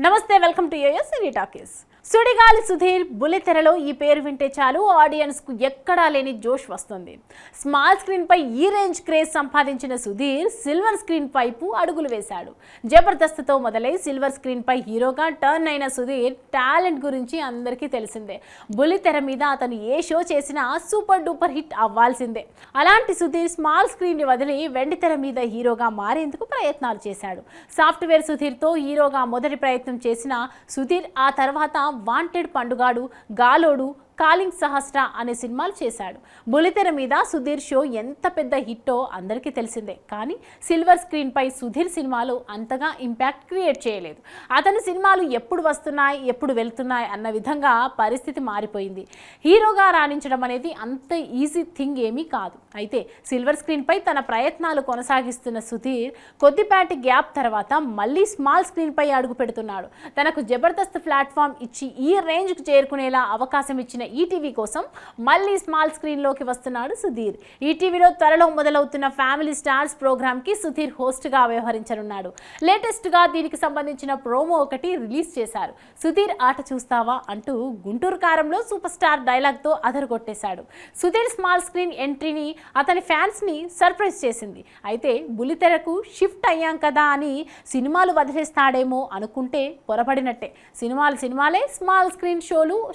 నమస్తే, welcome to YoYo Cine Talkies. Sudigali Sudheer బుల్లితెరలో ఈ పేరు వింటే చాలు ఆడియన్స్ కు ఎక్కడా లేని జోష్ వస్తుంది. స్మాల్ స్క్రీన్ పై ఈ రేంజ్ క్రేజ్ సంపాదించిన సుధీర్ సిల్వర్ స్క్రీన్ వైపు అడుగులు వేశాడు. జబర్దస్త్తో మొదలై సిల్వర్ స్క్రీన్ పై హీరోగా టర్న్ అయిన సుధీర్ టాలెంట్ గురించి అందరికీ తెలిసిందే. బుల్లితెర మీద అతను ఏ షో చేసినా సూపర్ డూపర్ హిట్ అవ్వాల్సిందే. అలాంటి సుధీర్ స్మాల్ స్క్రీన్ ని వదిలి వెండితెర మీద హీరోగా మారేందుకు ప్రయత్నాలు చేశాడు. సాఫ్ట్వేర్ సుధీర్తో హీరోగా మొదటి ప్రయత్నం చేసిన సుధీర్ ఆ తర్వాత వాంటెడ్, పండుగాడు, గాలోడు, కాలింగ్ సహస్ర అనే సినిమాలు చేశాడు. బుల్లితెర మీద సుధీర్ షో ఎంత పెద్ద హిట్టో అందరికీ తెలిసిందే. కానీ సిల్వర్ స్క్రీన్ పై సుధీర్ సినిమాలు అంతగా ఇంపాక్ట్ క్రియేట్ చేయలేదు. అతని సినిమాలు ఎప్పుడు వస్తున్నాయి, ఎప్పుడు వెళ్తున్నాయి అన్న విధంగా పరిస్థితి మారిపోయింది. హీరోగా రాణించడం అనేది అంత ఈజీ థింగ్ ఏమీ కాదు. అయితే సిల్వర్ స్క్రీన్ పై తన ప్రయత్నాలు కొనసాగిస్తున్న సుధీర్ కొద్దిపాటి గ్యాప్ తర్వాత మళ్ళీ స్మాల్ స్క్రీన్ పై అడుగు పెడుతున్నాడు. తనకు జబర్దస్త్ ప్లాట్ఫామ్ ఇచ్చి ఈ రేంజ్కు చేరుకునేలా అవకాశం ఇచ్చిన ఈటీవీ కోసం మళ్ళీ స్మాల్ స్క్రీన్ లోకి వస్తున్నాడు సుధీర్. ఈటీవీలో త్వరలో మొదలవుతున్న ఫ్యామిలీ స్టార్స్ ప్రోగ్రామ్ కి సుధీర్ హోస్ట్ గా వ్యవహరించనున్నాడు. లేటెస్ట్ గా దీనికి సంబంధించిన ప్రోమో ఒకటి రిలీజ్ చేశారు. సుధీర్ ఆట చూస్తావా అంటూ గుంటూరు కారంలో సూపర్ స్టార్ డైలాగ్ తో అదరగొట్టేశాడు. సుధీర్ స్మాల్ స్క్రీన్ ఎంట్రీని అతని ఫ్యాన్స్ ని సర్ప్రైజ్ చేసింది. అయితే బుల్లితెరకు షిఫ్ట్ అయ్యాం కదా అని సినిమాలు వదిలేస్తాడేమో అనుకుంటే పొరపడినట్టే. సినిమాలే, స్మాల్ స్క్రీన్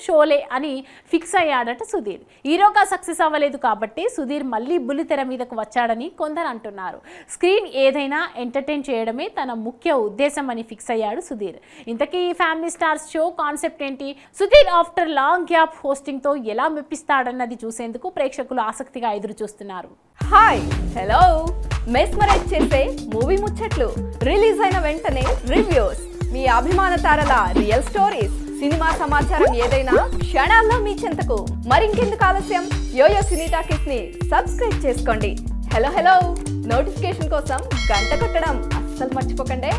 షోలే అని ఫిక్స్ అయ్యాడట సుధీర్. హీరోగా సక్సెస్ అవ్వలేదు కాబట్టి సుధీర్ మళ్ళీ బుల్లితెర మీదకు వచ్చాడని కొందరు అంటున్నారు. స్క్రీన్ ఏదైనా ఎంటర్టైన్ చేయడమే తన ముఖ్య ఉద్దేశం అని ఫిక్స్ అయ్యాడు సుధీర్. ఇంతకీ ఈ ఫ్యామిలీ స్టార్స్ షో కాన్సెప్ట్ ఏంటి? Sudheer after long gap hosting తో ఎలా మెప్పిస్తాడన్నది చూసేందుకు ప్రేక్షకులు ఆసక్తిగా ఎదురు చూస్తున్నారు. హాయ్, హలో, మెస్మరైజ్ చేసే మూవీ ముచ్చట్లు, రిలీజ్ అయిన వెంటనే రివ్యూస్, మీ అభిమాన తారల రియల్ స్టోరీస్, సినిమా సమాచారం ఏదైనా క్షణాల్లో మీ చెంతకు. మరింకెందుకు ఆలస్యం, యోయో సినీ టాకీస్ ని సబ్స్క్రైబ్ చేసుకోండి. హలో, నోటిఫికేషన్ కోసం గంట కొట్టడం అస్సలు మర్చిపోకండి.